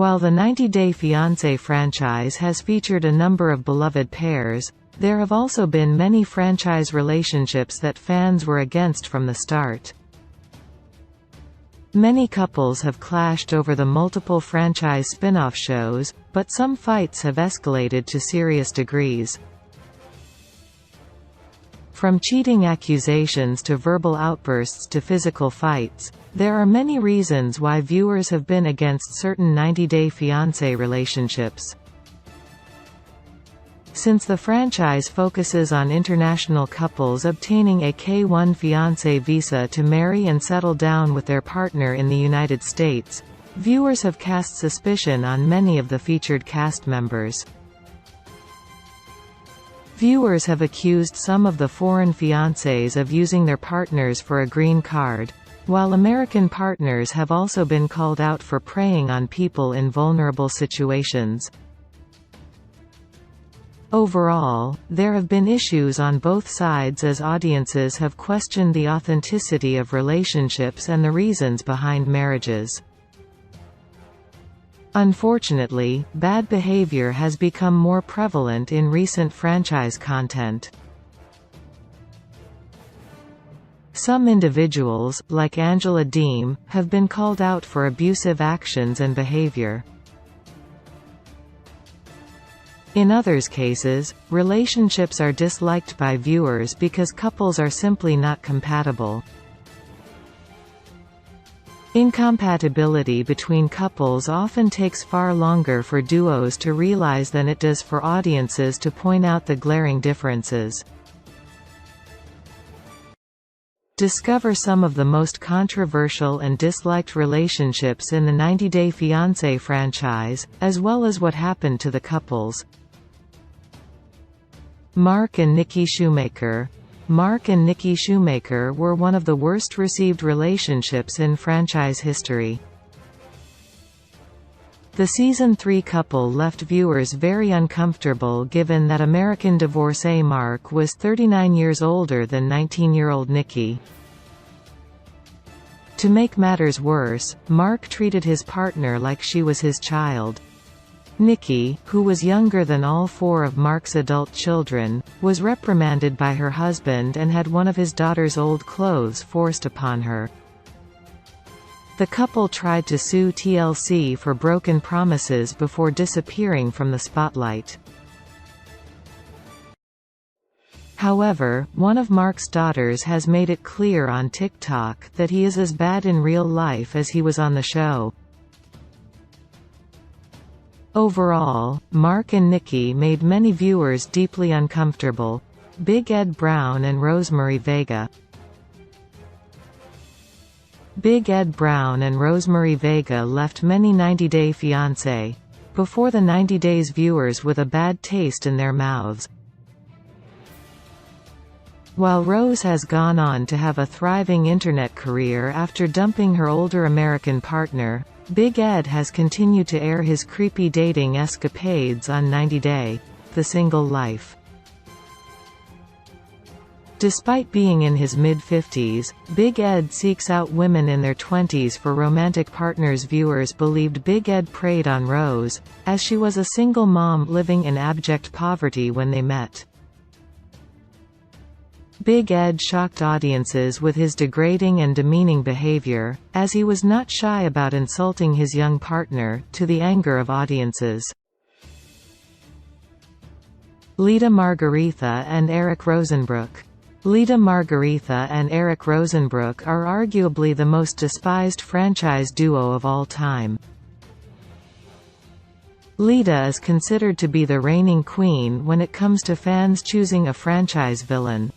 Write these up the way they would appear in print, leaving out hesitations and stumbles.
While the 90 Day Fiancé franchise has featured a number of beloved pairs, there have also been many franchise relationships that fans were against from the start. Many couples have clashed over the multiple franchise spin-off shows, but some fights have escalated to serious degrees. From cheating accusations to verbal outbursts to physical fights, there are many reasons why viewers have been against certain 90 Day Fiancé relationships. Since the franchise focuses on international couples obtaining a K-1 fiancé visa to marry and settle down with their partner in the United States, viewers have cast suspicion on many of the featured cast members. Viewers have accused some of the foreign fiancés of using their partners for a green card, while American partners have also been called out for preying on people in vulnerable situations. Overall, there have been issues on both sides as audiences have questioned the authenticity of relationships and the reasons behind marriages. Unfortunately, bad behavior has become more prevalent in recent franchise content. Some individuals, like Angela Deem, have been called out for abusive actions and behavior. In others' cases, relationships are disliked by viewers because couples are simply not compatible. Incompatibility between couples often takes far longer for duos to realize than it does for audiences to point out the glaring differences. Discover some of the most controversial and disliked relationships in the 90 Day Fiancé franchise, as well as what happened to the couples. Mark and Nikki Shoemaker. Mark and Nikki Shoemaker were one of the worst received relationships in franchise history. The Season 3 couple left viewers very uncomfortable given that American divorcee Mark was 39 years older than 19-year-old Nikki. To make matters worse, Mark treated his partner like she was his child. Nikki, who was younger than all four of Mark's adult children, was reprimanded by her husband and had one of his daughter's old clothes forced upon her. The couple tried to sue TLC for broken promises before disappearing from the spotlight. However, one of Mark's daughters has made it clear on TikTok that he is as bad in real life as he was on the show. Overall, Mark and Nikki made many viewers deeply uncomfortable. Big Ed Brown and Rosemary Vega. Big Ed Brown and Rosemary Vega left many 90 Day Fiancé before the 90 Days viewers with a bad taste in their mouths. While Rose has gone on to have a thriving internet career after dumping her older American partner, Big Ed has continued to air his creepy dating escapades on 90 Day: The Single Life. Despite being in his mid-50s, Big Ed seeks out women in their 20s for romantic partners. Viewers believed Big Ed preyed on Rose, as she was a single mom living in abject poverty when they met. Big Ed shocked audiences with his degrading and demeaning behavior, as he was not shy about insulting his young partner, to the anger of audiences. Lita Margaritha and Eric Rosenbrook. Lita Margaritha and Eric Rosenbrook are arguably the most despised franchise duo of all time. Lita is considered to be the reigning queen when it comes to fans choosing a franchise villain.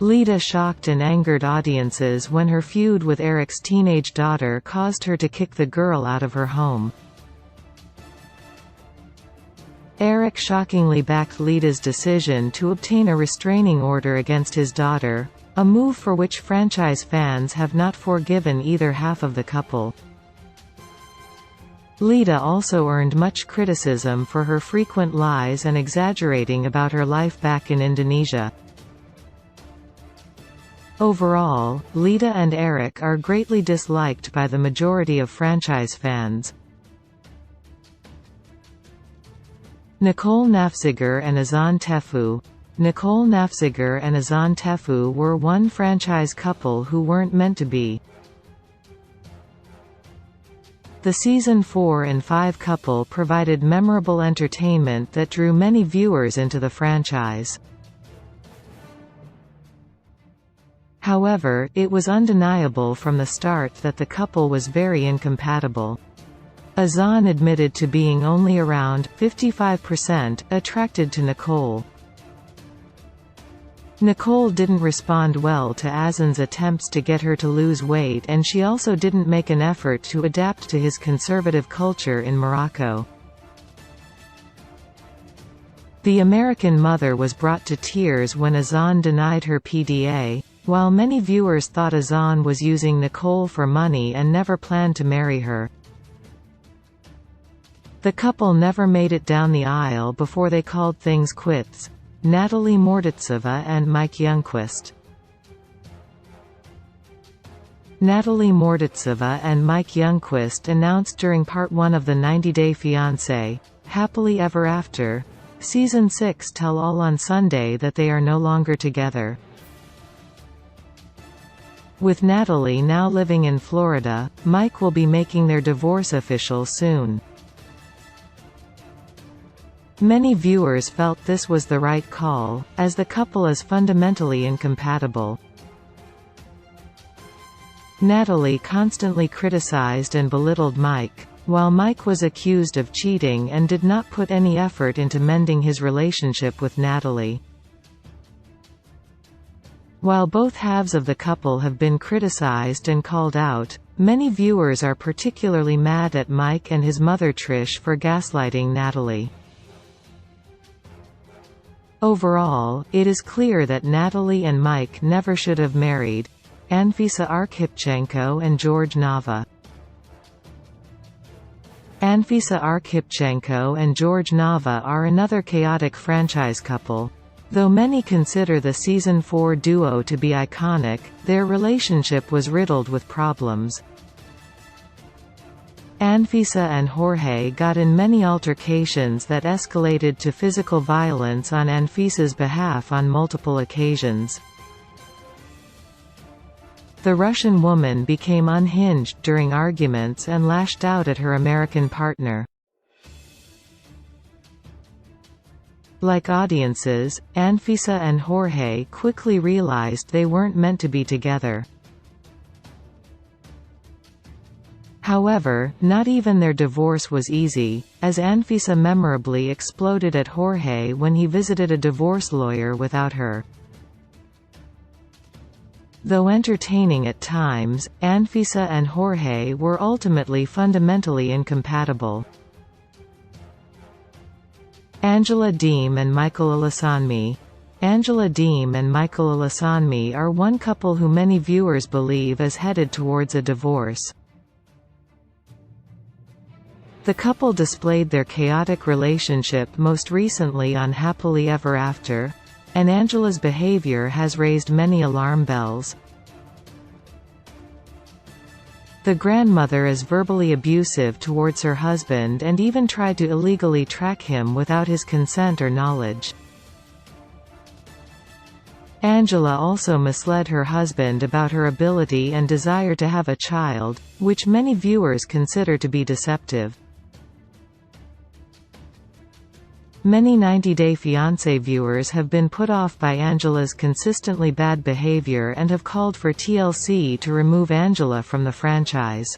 Lita shocked and angered audiences when her feud with Eric's teenage daughter caused her to kick the girl out of her home. Eric shockingly backed Lita's decision to obtain a restraining order against his daughter, a move for which franchise fans have not forgiven either half of the couple. Lita also earned much criticism for her frequent lies and exaggerating about her life back in Indonesia. Overall, Lita and Eric are greatly disliked by the majority of franchise fans. Nicole Nafziger and Azan Tefu. Nicole Nafziger and Azan Tefu were one franchise couple who weren't meant to be. The season 4 and 5 couple provided memorable entertainment that drew many viewers into the franchise. However, it was undeniable from the start that the couple was very incompatible. Azan admitted to being only around 55% attracted to Nicole. Nicole didn't respond well to Azan's attempts to get her to lose weight, and she also didn't make an effort to adapt to his conservative culture in Morocco. The American mother was brought to tears when Azan denied her PDA. While many viewers thought Azan was using Nicole for money and never planned to marry her. The couple never made it down the aisle before they called things quits. Natalie Morditsova and Mike Youngquist. Natalie Morditsova and Mike Youngquist announced during Part 1 of the 90-Day Fiancé, Happily Ever After, Season 6 tell-all on Sunday that they are no longer together. With Natalie now living in Florida, Mike will be making their divorce official soon. Many viewers felt this was the right call, as the couple is fundamentally incompatible. Natalie constantly criticized and belittled Mike, while Mike was accused of cheating and did not put any effort into mending his relationship with Natalie. While both halves of the couple have been criticized and called out, many viewers are particularly mad at Mike and his mother Trish for gaslighting Natalie. Overall, it is clear that Natalie and Mike never should have married. Anfisa Arkhipchenko and George Nava. Anfisa Arkhipchenko and George Nava are another chaotic franchise couple. Though many consider the Season 4 duo to be iconic, their relationship was riddled with problems. Anfisa and Jorge got in many altercations that escalated to physical violence on Anfisa's behalf on multiple occasions. The Russian woman became unhinged during arguments and lashed out at her American partner. Like audiences, Anfisa and Jorge quickly realized they weren't meant to be together. However, not even their divorce was easy, as Anfisa memorably exploded at Jorge when he visited a divorce lawyer without her. Though entertaining at times, Anfisa and Jorge were ultimately fundamentally incompatible. Angela Deem and Michael Alasanmi. Angela Deem and Michael Alasanmi are one couple who many viewers believe is headed towards a divorce. The couple displayed their chaotic relationship most recently on Happily Ever After, and Angela's behavior has raised many alarm bells. The grandmother is verbally abusive towards her husband and even tried to illegally track him without his consent or knowledge. Angela also misled her husband about her ability and desire to have a child, which many viewers consider to be deceptive. Many 90-Day Fiancé viewers have been put off by Angela's consistently bad behavior and have called for TLC to remove Angela from the franchise.